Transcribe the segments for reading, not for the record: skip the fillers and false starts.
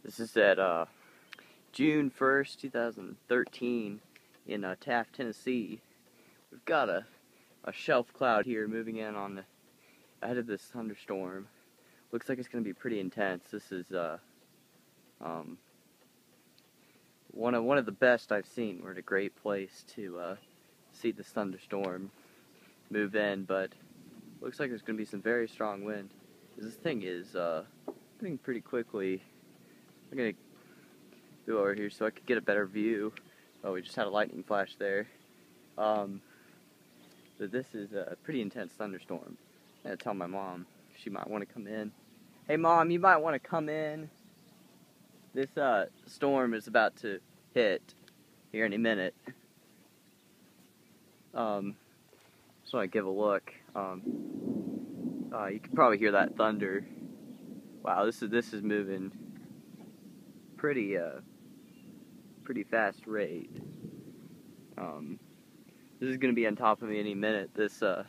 This is at June 1st, 2013 in Taft, Tennessee. We've got a shelf cloud here moving in on the ahead of this thunderstorm. Looks like it's going to be pretty intense. This is one of the best I've seen. We're at a great place to see this thunderstorm move in, but looks like there's going to be some very strong wind. This thing is moving pretty quickly. I'm going to go over here so I could get a better view. Oh, we just had a lightning flash there. But this is a pretty intense thunderstorm. I'm going to tell my mom she might want to come in. Hey Mom, you might want to come in. This storm is about to hit here any minute. Just want to give a look. You can probably hear that thunder. Wow, this is moving pretty fast rate. This is going to be on top of me any minute. It's going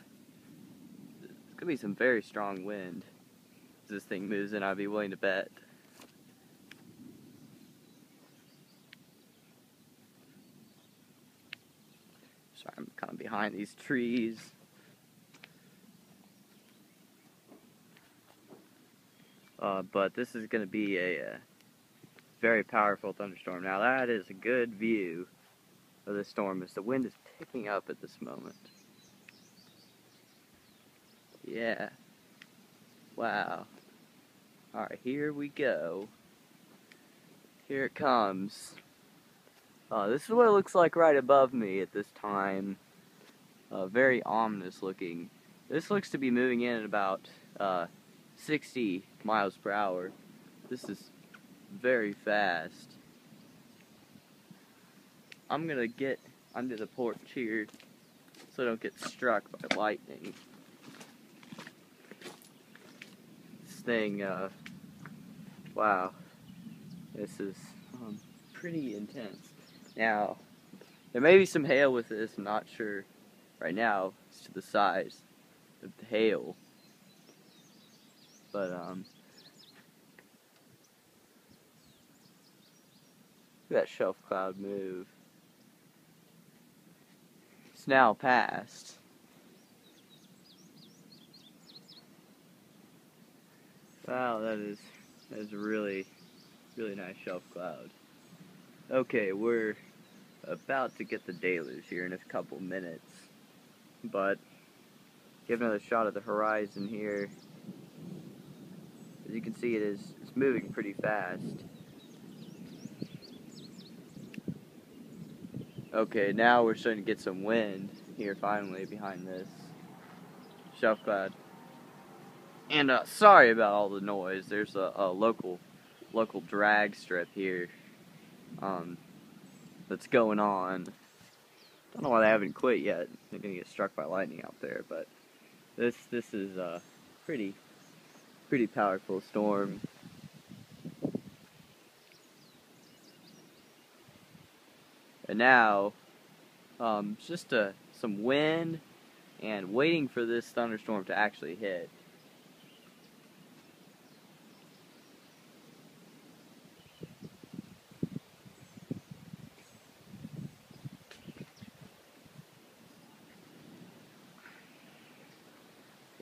to be some very strong wind. As this thing moves in, I'd be willing to bet. Sorry, I'm kind of behind these trees. But this is going to be a very powerful thunderstorm. Now that is a good view of the storm as the wind is picking up at this moment. Yeah. Wow. Alright, here we go. Here it comes. This is what it looks like right above me at this time. Very ominous looking. This looks to be moving in at about 60 miles per hour. This is very fast. I'm gonna get under the porch here so I don't get struck by lightning. This thing, wow, this is pretty intense. Now, there may be some hail with this, I'm not sure right now as to the size of the hail, but look at that shelf cloud move. It's now past. Wow, that is a really nice shelf cloud. Okay, we're about to get the deluge here in a couple minutes, but give another shot of the horizon here. As you can see, it's moving pretty fast. Okay, now we're starting to get some wind here finally behind this shelf cloud. And sorry about all the noise. There's a local drag strip here that's going on. Don't know why they haven't quit yet. They're gonna get struck by lightning out there, but this is a pretty powerful storm. And now, just some wind and waiting for this thunderstorm to actually hit.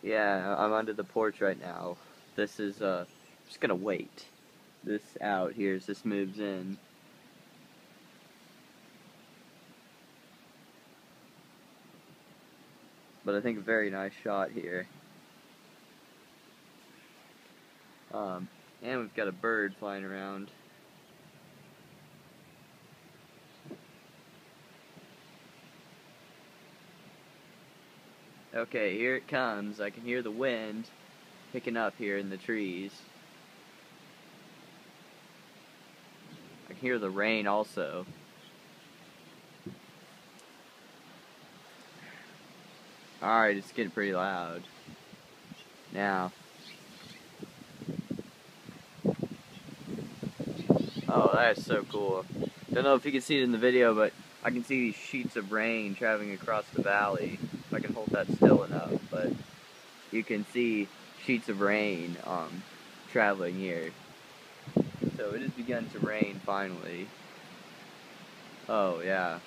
Yeah, I'm under the porch right now. This is, just gonna wait this out here as this moves in. But I think a very nice shot here. And we've got a bird flying around. Okay, here it comes. I can hear the wind picking up here in the trees. I can hear the rain also. Alright, it's getting pretty loud. Now. Oh, that is so cool. Don't know if you can see it in the video, but I can see these sheets of rain traveling across the valley. If I can hold that still enough, but you can see sheets of rain traveling here. So it has begun to rain finally. Oh yeah.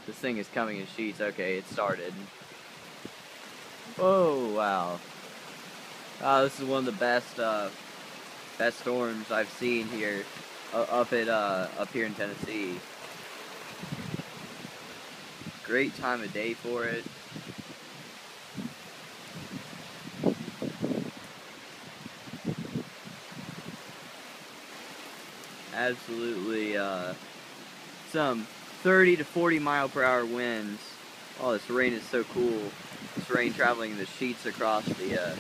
This thing is coming in sheets. Okay, it started. Oh wow. This is one of the best storms I've seen here, up here in Tennessee. Great time of day for it. Absolutely, some 30 to 40 mile per hour winds. Oh, this rain is so cool. This rain traveling in the sheets across the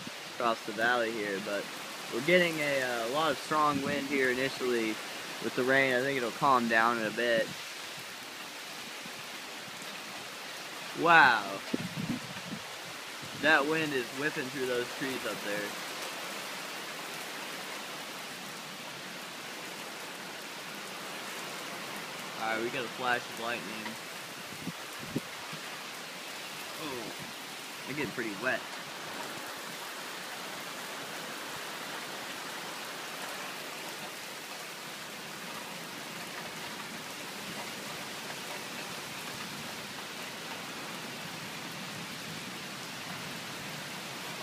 valley here, but we're getting a lot of strong wind here initially with the rain. I think it'll calm down in a bit. Wow. That wind is whipping through those trees up there. Alright, we got a flash of lightning. Oh, they're getting pretty wet.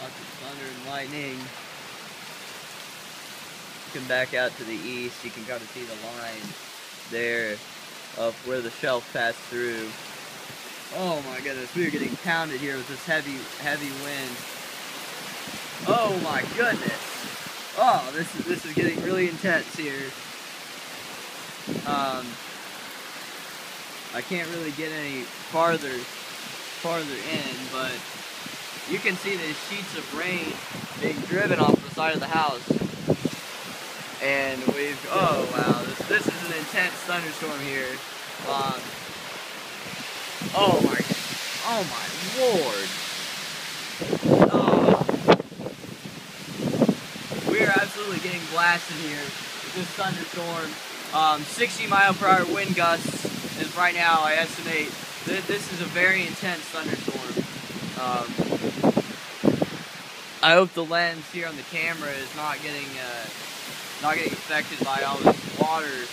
Lots of thunder and lightning. Come back out to the east, you can kind of see the line there of where the shelf passed through. Oh my goodness, we are getting pounded here with this heavy wind. Oh my goodness. Oh, this is getting really intense here. I can't really get any farther in, but you can see the sheets of rain being driven off the side of the house. And oh wow, this is an intense thunderstorm here. Oh my lord. Oh. We are absolutely getting blasted here with this thunderstorm. 60 mile per hour wind gusts, and right now I estimate this is a very intense thunderstorm. I hope the lens here on the camera is not getting affected by all this water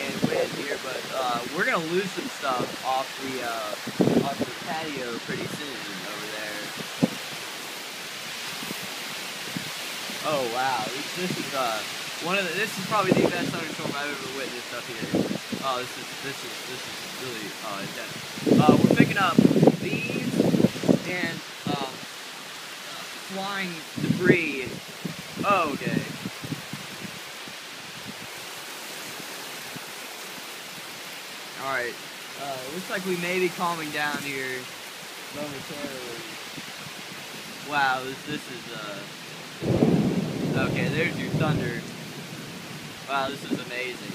and wind here, but we're gonna lose some stuff off the patio pretty soon over there. Oh wow, this is probably the best thunderstorm I've ever witnessed up here. Oh, this is really intense. We're picking up leaves and flying debris. Oh, okay. Alright, looks like we may be calming down here momentarily. Wow, this is, okay, there's your thunder. Wow, this is amazing.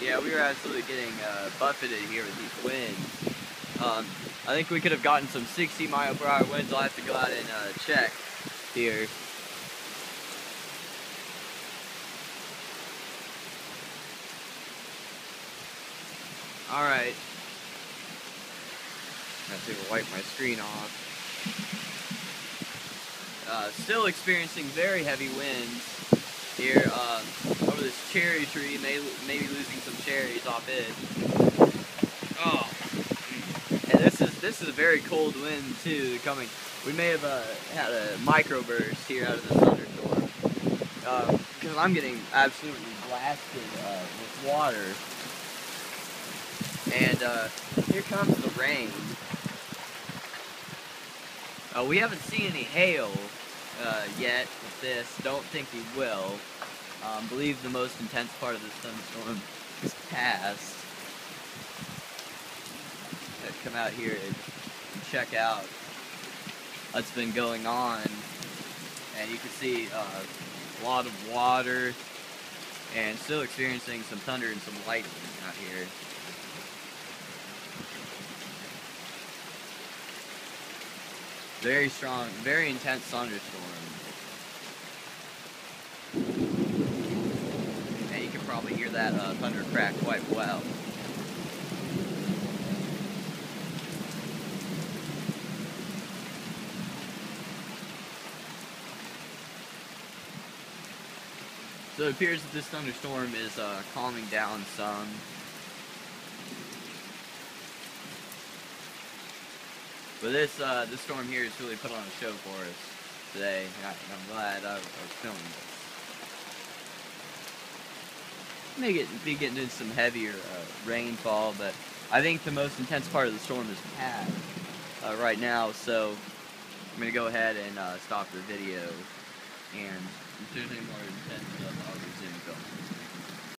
Yeah, we were absolutely getting buffeted here with these winds. I think we could have gotten some 60 mile per hour winds. I'll have to go out and check here. Alright. I have to wipe my screen off. Still experiencing very heavy winds here over this cherry tree, maybe losing some cherries off it. Oh. And this is a very cold wind too coming. We may have had a microburst here out of this thunderstorm because I'm getting absolutely blasted with water. And here comes the rain. We haven't seen any hail yet with this. Don't think we will. Believe the most intense part of this thunderstorm is past. Come out here and check out what's been going on, and you can see a lot of water and still experiencing some thunder and some lightning out here. Very strong, very intense thunderstorm. And you can probably hear that thunder crack quite well. So it appears that this thunderstorm is calming down some. But this storm here has really put on a show for us today, and I'm glad I was filming this. May be getting into some heavier rainfall, but I think the most intense part of the storm is past right now, so I'm going to go ahead and stop the video, and if there's any more intense stuff, I'll resume filming.